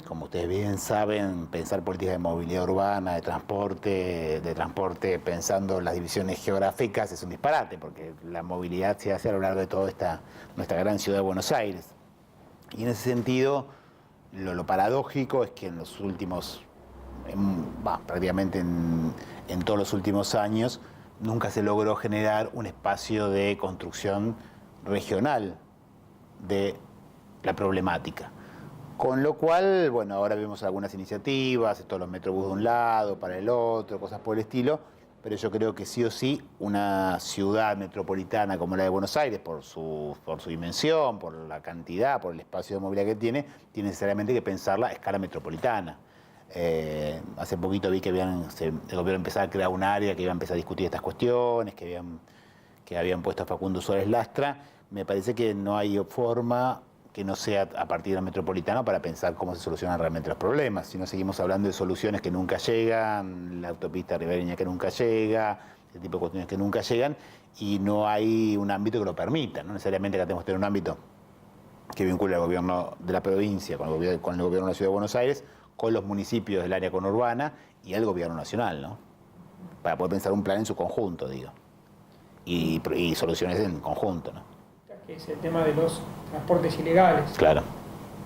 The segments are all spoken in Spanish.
Como ustedes bien saben, pensar políticas de movilidad urbana, de transporte pensando en las divisiones geográficas es un disparate, porque la movilidad se hace a lo largo de toda nuestra gran ciudad de Buenos Aires. Y en ese sentido, lo paradójico es que en los últimos, prácticamente en todos los últimos años, nunca se logró generar un espacio de construcción regional de la problemática. Con lo cual, bueno, ahora vemos algunas iniciativas, todos los metrobús de un lado, para el otro, cosas por el estilo, pero yo creo que sí o sí una ciudad metropolitana como la de Buenos Aires, por su dimensión, por la cantidad, por el espacio de movilidad que tiene necesariamente que pensarla a escala metropolitana. Hace poquito vi que el gobierno empezaba a crear un área que iba a empezar a discutir estas cuestiones, que habían puesto a Facundo Suárez Lastra. Me parece que no hay forma que no sea a partir del metropolitano para pensar cómo se solucionan realmente los problemas. Si no, seguimos hablando de soluciones que nunca llegan, la autopista ribereña que nunca llega, ese tipo de cuestiones que nunca llegan, y no hay un ámbito que lo permita. No necesariamente que tenemos que tener un ámbito que vincule al gobierno de la provincia con el gobierno de la Ciudad de Buenos Aires, con los municipios del área conurbana y al gobierno nacional, ¿no? Para poder pensar un plan en su conjunto, digo, y soluciones en conjunto, ¿no? Que es el tema de los transportes ilegales. Claro.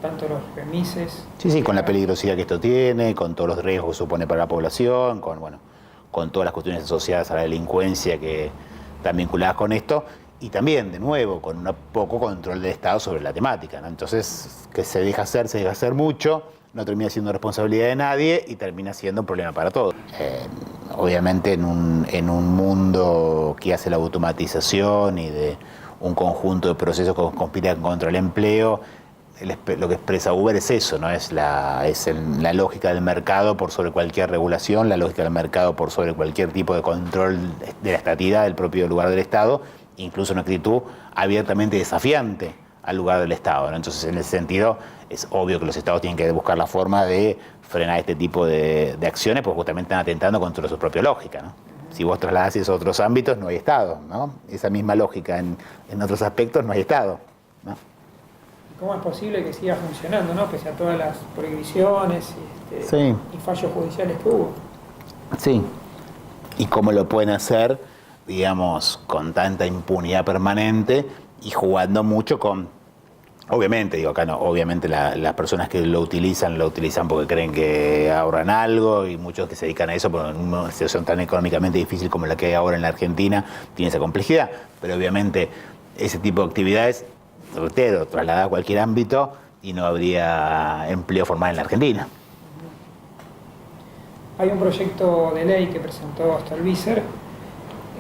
Tanto los remises. Sí, con la peligrosidad que esto tiene, con todos los riesgos que supone para la población, con todas las cuestiones asociadas a la delincuencia que están vinculadas con esto, y también, de nuevo, con un poco control del Estado sobre la temática, ¿no? Entonces, que se deja hacer mucho, no termina siendo responsabilidad de nadie y termina siendo un problema para todos. Obviamente en un mundo que hace la automatización y de un conjunto de procesos que conspiran contra el empleo, lo que expresa Uber es eso, ¿no? Es la lógica del mercado por sobre cualquier regulación, la lógica del mercado por sobre cualquier tipo de control de la estatidad del propio lugar del Estado, incluso una actitud abiertamente desafiante al lugar del Estado, ¿no? Entonces, en ese sentido, es obvio que los Estados tienen que buscar la forma de frenar este tipo de acciones, porque justamente están atentando contra su propia lógica, ¿no? Si vos trasladás eso a otros ámbitos, no hay Estado, ¿no? Esa misma lógica en otros aspectos no hay Estado, ¿no? ¿Cómo es posible que siga funcionando, ¿no? Pese a todas las prohibiciones sí. y fallos judiciales que hubo? Sí. ¿Y cómo lo pueden hacer, digamos, con tanta impunidad permanente y jugando mucho con... Obviamente, digo acá no, obviamente las personas que lo utilizan porque creen que ahorran algo, y muchos que se dedican a eso por una situación tan económicamente difícil como la que hay ahora en la Argentina, tiene esa complejidad. Pero obviamente ese tipo de actividades, reitero, trasladadas a cualquier ámbito y no habría empleo formal en la Argentina. Hay un proyecto de ley que presentó Stolbizer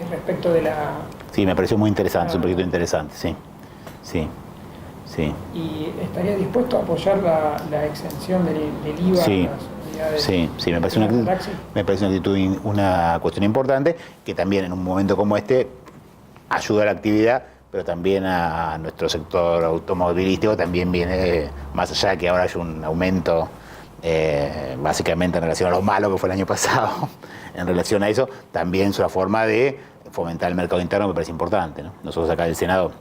respecto de la... Sí, me pareció muy interesante, es un proyecto interesante, sí. Sí. Sí. ¿Y estarías dispuesto a apoyar la exención del IVA sí. a las unidades? Sí, me parece una cuestión importante, que también en un momento como este ayuda a la actividad, pero también a nuestro sector automovilístico también viene, más allá de que ahora hay un aumento básicamente en relación a lo malo que fue el año pasado, en relación a eso, también es una forma de fomentar el mercado interno, me parece importante, ¿no? Nosotros acá del Senado,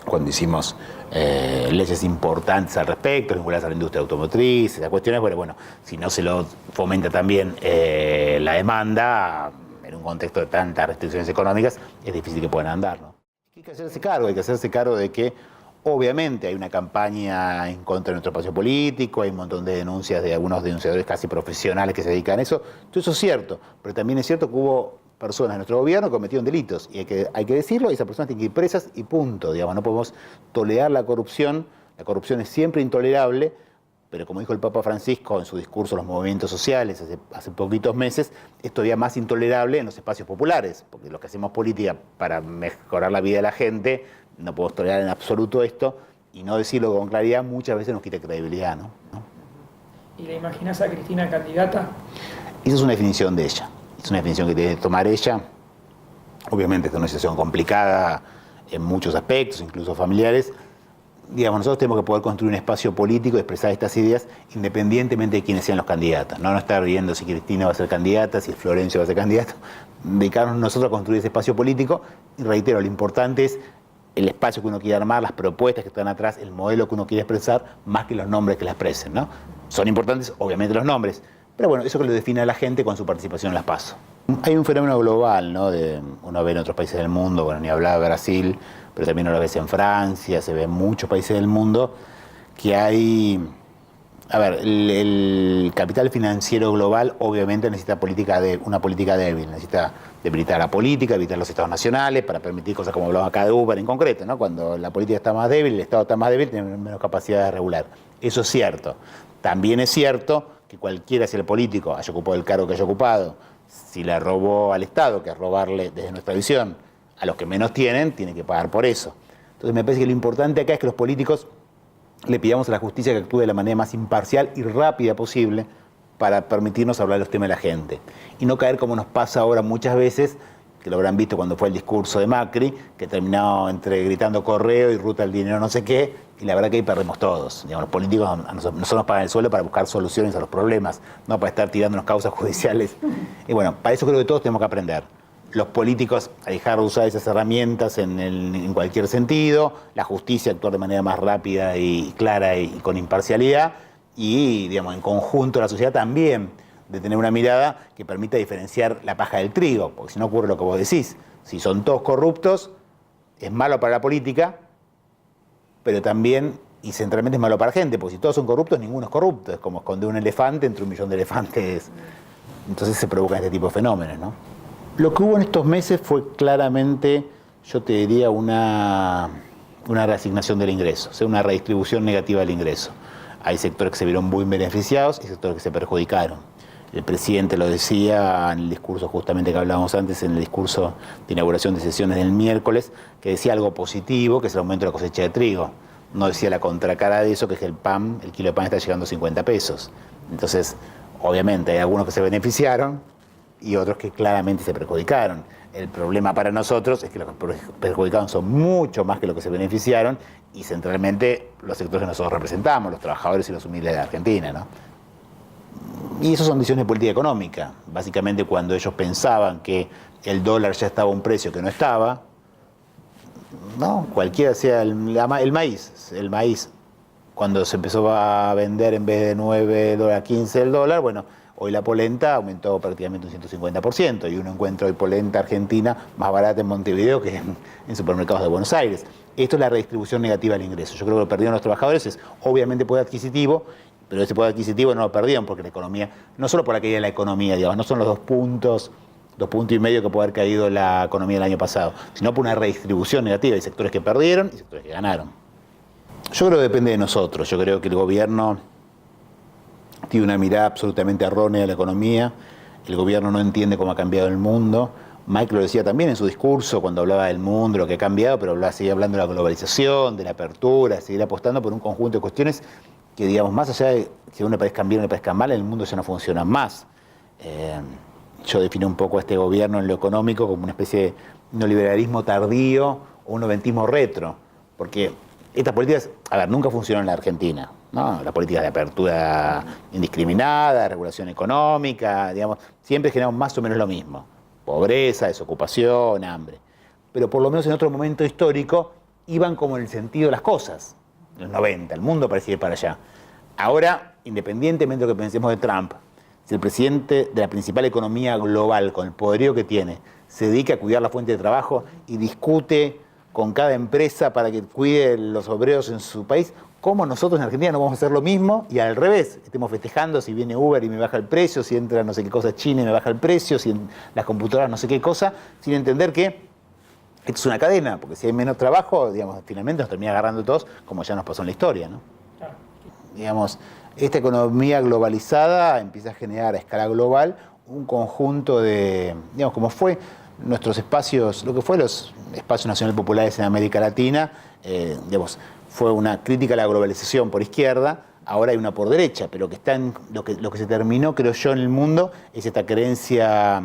cuando hicimos leyes importantes al respecto, vinculadas a la industria automotriz, esas cuestiones, bueno, si no se lo fomenta también la demanda, en un contexto de tantas restricciones económicas, es difícil que puedan andar, ¿no? Hay que hacerse cargo de que obviamente hay una campaña en contra de nuestro espacio político, hay un montón de denuncias de algunos denunciadores casi profesionales que se dedican a eso, todo eso es cierto, pero también es cierto que hubo personas de nuestro gobierno que cometieron delitos, y hay que decirlo, y esas personas tienen que ir presas y punto, digamos, no podemos tolerar la corrupción es siempre intolerable, pero como dijo el Papa Francisco en su discurso a los movimientos sociales hace poquitos meses, es todavía más intolerable en los espacios populares, porque los que hacemos política para mejorar la vida de la gente, no podemos tolerar en absoluto esto, y no decirlo con claridad muchas veces nos quita credibilidad, ¿no? ¿Y le imaginás a Cristina candidata? Esa es una definición de ella. Es una definición que tiene que tomar ella. Obviamente es una situación complicada en muchos aspectos, incluso familiares. Digamos, nosotros tenemos que poder construir un espacio político y expresar estas ideas independientemente de quiénes sean los candidatos. No estar viendo si Cristina va a ser candidata, si Florencio va a ser candidato. Dedicarnos nosotros a construir ese espacio político. Y reitero, lo importante es el espacio que uno quiere armar, las propuestas que están atrás, el modelo que uno quiere expresar, más que los nombres que la expresen, ¿no? Son importantes, obviamente, los nombres, pero bueno, eso que lo define a la gente con su participación en las PASO. Hay un fenómeno global, ¿no? Uno ve en otros países del mundo, bueno, ni hablar de Brasil, pero también uno lo ves en Francia, se ve en muchos países del mundo, que hay... A ver, el capital financiero global obviamente necesita una política débil, necesita debilitar la política, debilitar los estados nacionales para permitir cosas como hablaba acá de Uber en concreto, ¿no? Cuando la política está más débil, el estado está más débil, tiene menos capacidad de regular. Eso es cierto. También es cierto que cualquiera, si el político haya ocupado el cargo que haya ocupado, si le robó al Estado, que es robarle desde nuestra visión a los que menos tienen, tiene que pagar por eso. Entonces me parece que lo importante acá es que los políticos le pidamos a la justicia que actúe de la manera más imparcial y rápida posible para permitirnos hablar de los temas de la gente. Y no caer como nos pasa ahora muchas veces, que lo habrán visto cuando fue el discurso de Macri, que terminó entre gritando correo y ruta del dinero no sé qué, y la verdad que ahí perdemos todos. Digamos, los políticos a nosotros nos pagan el sueldo para buscar soluciones a los problemas, no para estar tirándonos causas judiciales. Y bueno, para eso creo que todos tenemos que aprender. Los políticos a dejar de usar esas herramientas en cualquier sentido, la justicia actuar de manera más rápida y clara y con imparcialidad, y digamos, en conjunto la sociedad también de tener una mirada que permita diferenciar la paja del trigo, porque si no ocurre lo que vos decís, si son todos corruptos, es malo para la política, pero también y centralmente es malo para la gente, porque si todos son corruptos, ninguno es corrupto, es como esconder un elefante entre 1 millón de elefantes, entonces se provocan este tipo de fenómenos, ¿no? Lo que hubo en estos meses fue claramente, yo te diría, una reasignación del ingreso, o sea, una redistribución negativa del ingreso. Hay sectores que se vieron muy beneficiados y sectores que se perjudicaron. El presidente lo decía en el discurso justamente que hablábamos antes, en el discurso de inauguración de sesiones del miércoles, que decía algo positivo, que es el aumento de la cosecha de trigo. No decía la contracara de eso, que es que el kilo de pan está llegando a 50 pesos. Entonces, obviamente, hay algunos que se beneficiaron y otros que claramente se perjudicaron. El problema para nosotros es que los que perjudicaron son mucho más que los que se beneficiaron y centralmente los sectores que nosotros representamos, los trabajadores y los humildes de Argentina, ¿no? Y eso son decisiones de política económica. Básicamente cuando ellos pensaban que el dólar ya estaba a un precio que no estaba, ¿no? Cualquiera sea el maíz, cuando se empezó a vender en vez de $9 a 15 el dólar, bueno, hoy la polenta aumentó prácticamente un 150% y uno encuentra hoy polenta argentina más barata en Montevideo que en supermercados de Buenos Aires. Esto es la redistribución negativa del ingreso. Yo creo que lo perdieron los trabajadores, es obviamente poder adquisitivo, pero ese poder adquisitivo no lo perdieron porque la economía, no solo por la caída de la economía, digamos, no son los 2 puntos y medio que puede haber caído la economía el año pasado, sino por una redistribución negativa. Hay sectores que perdieron y sectores que ganaron. Yo creo que depende de nosotros. Yo creo que el gobierno tiene una mirada absolutamente errónea de la economía. El gobierno no entiende cómo ha cambiado el mundo. Mike lo decía también en su discurso cuando hablaba del mundo, lo que ha cambiado, pero seguía hablando de la globalización, de la apertura, seguir apostando por un conjunto de cuestiones que, digamos, más allá de que una parezcan bien o una parezcan mal, el mundo ya no funciona más. Yo defino un poco a este gobierno en lo económico como una especie de neoliberalismo tardío o un noventismo retro, porque estas políticas, nunca funcionaron en la Argentina, ¿no? Las políticas de apertura indiscriminada, regulación económica, digamos, siempre generamos más o menos lo mismo. Pobreza, desocupación, hambre. Pero por lo menos en otro momento histórico iban como en el sentido de las cosas. En los 90, el mundo parecía ir para allá. Ahora, independientemente de lo que pensemos de Trump, si el presidente de la principal economía global, con el poderío que tiene, se dedica a cuidar la fuente de trabajo y discute con cada empresa para que cuide los obreros en su país, ¿cómo nosotros en Argentina no vamos a hacer lo mismo? Y al revés, estemos festejando si viene Uber y me baja el precio, si entra no sé qué cosa China y me baja el precio, si en las computadoras no sé qué cosa, sin entender que esto es una cadena, porque si hay menos trabajo, digamos, finalmente nos termina agarrando todos, como ya nos pasó en la historia, ¿no? Claro. Digamos, esta economía globalizada empieza a generar a escala global un conjunto de, digamos, como fue nuestros espacios, lo que fue los espacios nacionales populares en América Latina, digamos, fue una crítica a la globalización por izquierda, ahora hay una por derecha, pero que está en, lo que se terminó, creo yo, en el mundo es esta creencia,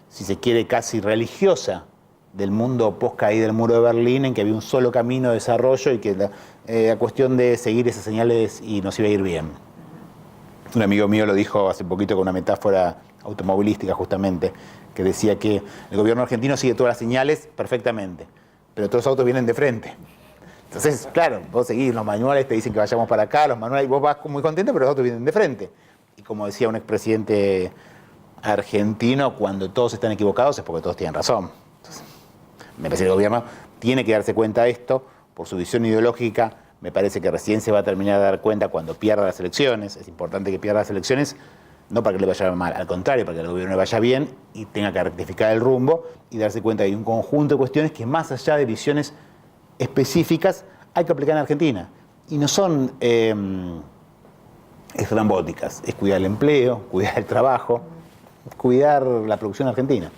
si se quiere, casi religiosa del mundo post caída del muro de Berlín, en que había un solo camino de desarrollo y que la cuestión de seguir esas señales y nos iba a ir bien. Un amigo mío lo dijo hace poquito con una metáfora automovilística justamente, que decía que el gobierno argentino sigue todas las señales perfectamente, pero todos los autos vienen de frente. Entonces, claro, vos seguís, los manuales te dicen que vayamos para acá, los manuales, vos vas muy contento, pero los otros vienen de frente. Y como decía un expresidente argentino, cuando todos están equivocados es porque todos tienen razón. Entonces, me parece que el gobierno tiene que darse cuenta de esto, por su visión ideológica, me parece que recién se va a terminar de dar cuenta cuando pierda las elecciones. Es importante que pierda las elecciones, no para que le vaya mal, al contrario, para que el gobierno le vaya bien y tenga que rectificar el rumbo y darse cuenta de que hay un conjunto de cuestiones que más allá de visiones específicas hay que aplicar en Argentina. Y no son estrambóticas, es cuidar el empleo, cuidar el trabajo, cuidar la producción argentina.